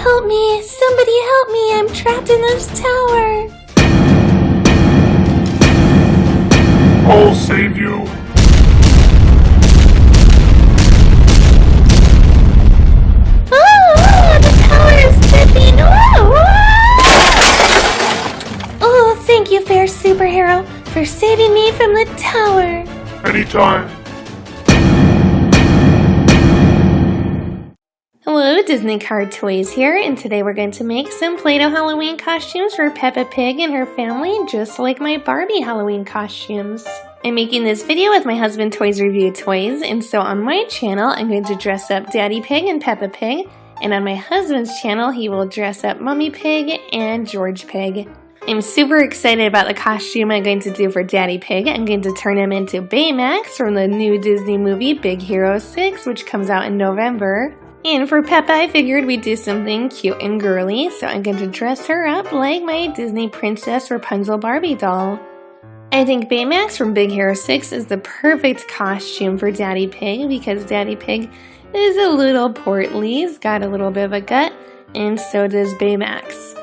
Help me! Somebody help me! I'm trapped in this tower! I'll save you! Oh, the tower is tipping! Oh, thank you, fair superhero, for saving me from the tower! Anytime! Hello, DisneyCarToys here, and today we're going to make some Play-Doh Halloween costumes for Peppa Pig and her family, just like my Barbie Halloween costumes. I'm making this video with my husband Toys Review Toys, and so on my channel I'm going to dress up Daddy Pig and Peppa Pig, and on my husband's channel he will dress up Mommy Pig and George Pig. I'm super excited about the costume I'm going to do for Daddy Pig. I'm going to turn him into Baymax from the new Disney movie Big Hero 6, which comes out in November. And for Peppa, I figured we'd do something cute and girly, so I'm going to dress her up like my Disney princess Rapunzel Barbie doll. I think Baymax from Big Hero 6 is the perfect costume for Daddy Pig because Daddy Pig is a little portly, he's got a little bit of a gut, and so does Baymax.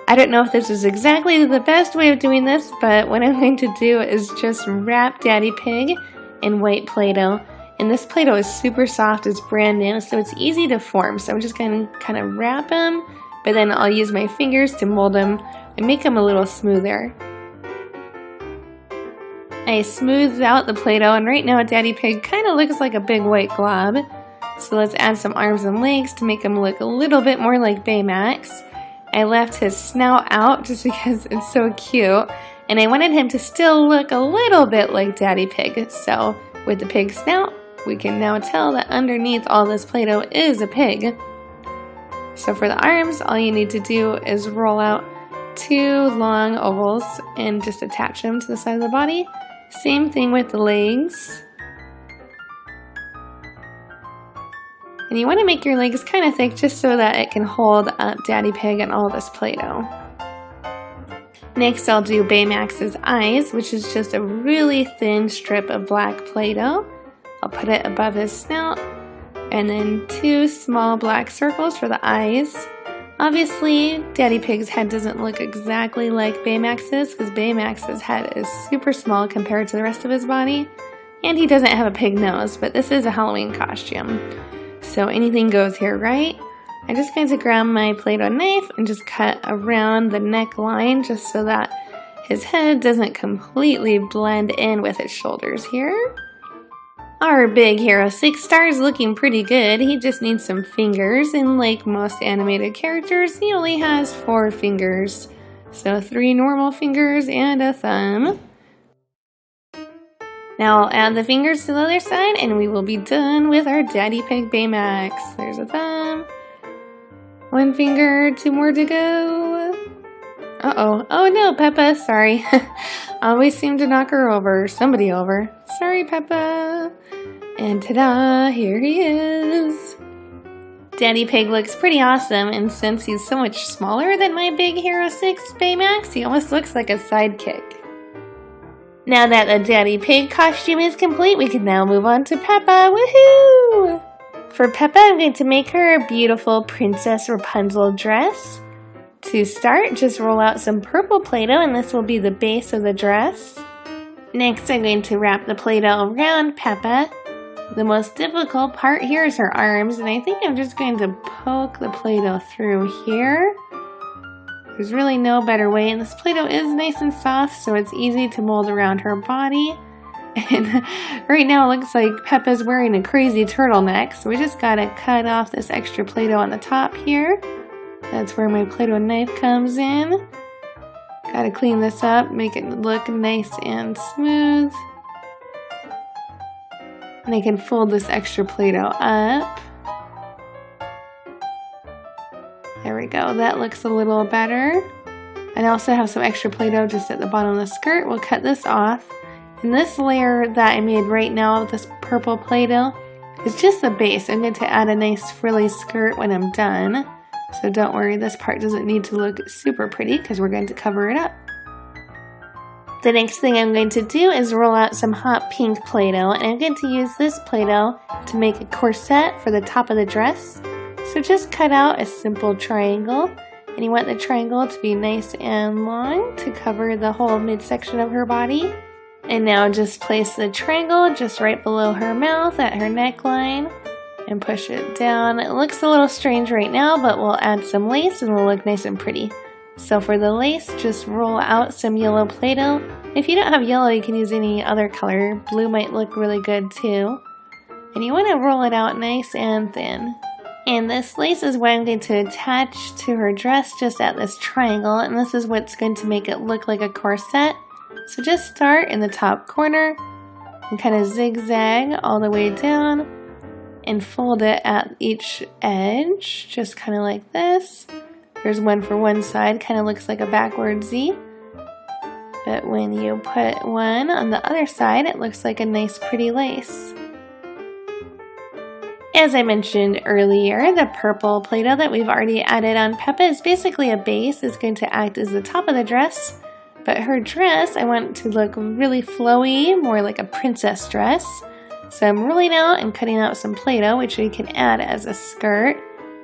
I don't know if this is exactly the best way of doing this, but what I'm going to do is just wrap Daddy Pig in white Play-Doh. And this Play-Doh is super soft, it's brand new, so it's easy to form. So I'm just going to kind of wrap them, but then I'll use my fingers to mold them and make them a little smoother. I smoothed out the Play-Doh, and right now Daddy Pig kind of looks like a big white glob. So let's add some arms and legs to make him look a little bit more like Baymax. I left his snout out just because it's so cute, and I wanted him to still look a little bit like Daddy Pig. So with the pig snout, we can now tell that underneath all this Play-Doh is a pig. So for the arms, all you need to do is roll out 2 long ovals and just attach them to the side of the body. Same thing with the legs. And you want to make your legs kind of thick just so that it can hold up Daddy Pig and all this Play-Doh. Next I'll do Baymax's eyes, which is just a really thin strip of black Play-Doh. I'll put it above his snout, and then 2 small black circles for the eyes. Obviously, Daddy Pig's head doesn't look exactly like Baymax's, because Baymax's head is super small compared to the rest of his body, and he doesn't have a pig nose, but this is a Halloween costume, so anything goes here, right? I'm just going to grab my Play-Doh knife and just cut around the neckline just so that his head doesn't completely blend in with his shoulders here. Our Big Hero 6 star is looking pretty good. He just needs some fingers, and like most animated characters, he only has 4 fingers. So 3 normal fingers and a thumb. Now I'll add the fingers to the other side and we will be done with our Daddy Pig Baymax. There's a thumb. 1 finger, 2 more to go. Uh-oh. Oh no, Peppa, sorry. Always seem to knock her over, somebody over. Sorry, Peppa. And ta-da, here he is. Daddy Pig looks pretty awesome, and since he's so much smaller than my Big Hero 6 Baymax, he almost looks like a sidekick. Now that the Daddy Pig costume is complete, we can now move on to Peppa. Woohoo! For Peppa, I'm going to make her a beautiful Princess Rapunzel dress. To start, just roll out some purple Play-Doh, and this will be the base of the dress. Next, I'm going to wrap the Play-Doh around Peppa. The most difficult part here is her arms, and I think I'm just going to poke the Play-Doh through here. There's really no better way, and this Play-Doh is nice and soft, so it's easy to mold around her body. And right now it looks like Peppa's wearing a crazy turtleneck, so we just gotta cut off this extra Play-Doh on the top here. That's where my Play-Doh knife comes in. Gotta clean this up, make it look nice and smooth. And I can fold this extra Play-Doh up. There we go, that looks a little better. I also have some extra Play-Doh just at the bottom of the skirt. We'll cut this off. And this layer that I made right now with this purple Play-Doh is just the base. I'm going to add a nice frilly skirt when I'm done. So don't worry, this part doesn't need to look super pretty because we're going to cover it up. The next thing I'm going to do is roll out some hot pink Play-Doh, and I'm going to use this Play-Doh to make a corset for the top of the dress. So just cut out a simple triangle, and you want the triangle to be nice and long to cover the whole midsection of her body. And now just place the triangle just right below her mouth at her neckline and push it down. It looks a little strange right now, but we'll add some lace and it'll look nice and pretty. So for the lace, just roll out some yellow Play-Doh. If you don't have yellow, you can use any other color. Blue might look really good too. And you want to roll it out nice and thin. And this lace is what I'm going to attach to her dress just at this triangle, and this is what's going to make it look like a corset. So just start in the top corner and kind of zigzag all the way down and fold it at each edge, just kind of like this. There's one for one side, kind of looks like a backward Z. But when you put one on the other side, it looks like a nice pretty lace. As I mentioned earlier, the purple Play-Doh that we've already added on Peppa is basically a base. It's going to act as the top of the dress, but her dress I want to look really flowy, more like a princess dress. So I'm rolling out and cutting out some Play-Doh, which we can add as a skirt.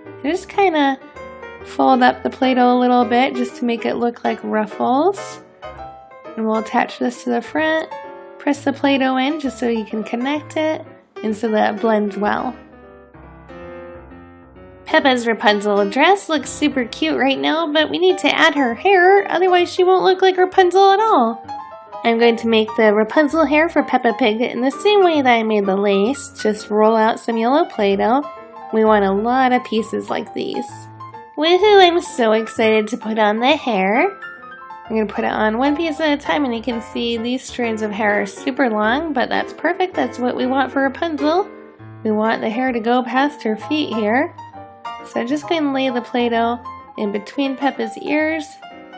And just kind of fold up the Play-Doh a little bit just to make it look like ruffles. And we'll attach this to the front, press the Play-Doh in just so you can connect it and so that it blends well. Peppa's Rapunzel dress looks super cute right now, but we need to add her hair, otherwise she won't look like Rapunzel at all. I'm going to make the Rapunzel hair for Peppa Pig in the same way that I made the lace. Just roll out some yellow Play-Doh. We want a lot of pieces like these. Woohoo, I'm so excited to put on the hair. I'm going to put it on one piece at a time, and you can see these strands of hair are super long, but that's perfect. That's what we want for Rapunzel. We want the hair to go past her feet here. So I'm just going to lay the Play-Doh in between Peppa's ears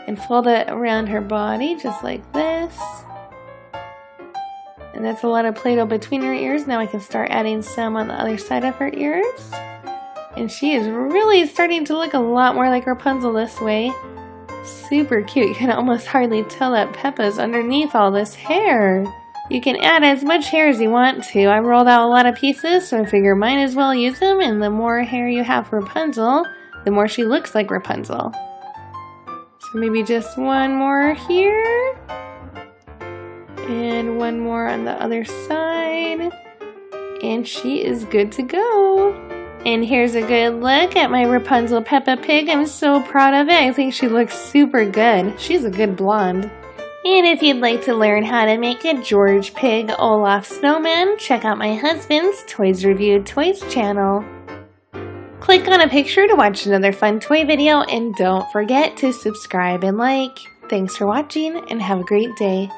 and fold it around her body just like this. And that's a lot of Play-Doh between her ears. Now I can start adding some on the other side of her ears. And she is really starting to look a lot more like Rapunzel this way. Super cute. You can almost hardly tell that Peppa's underneath all this hair. You can add as much hair as you want to. I rolled out a lot of pieces, so I figure might as well use them, and the more hair you have for Rapunzel, the more she looks like Rapunzel. So maybe just one more here, and one more on the other side, and she is good to go. And here's a good look at my Rapunzel Peppa Pig. I'm so proud of it. I think she looks super good. She's a good blonde. And if you'd like to learn how to make a George Pig Olaf snowman, check out my husband's Toys Reviewed Toys channel. Click on a picture to watch another fun toy video, and don't forget to subscribe and like. Thanks for watching, and have a great day.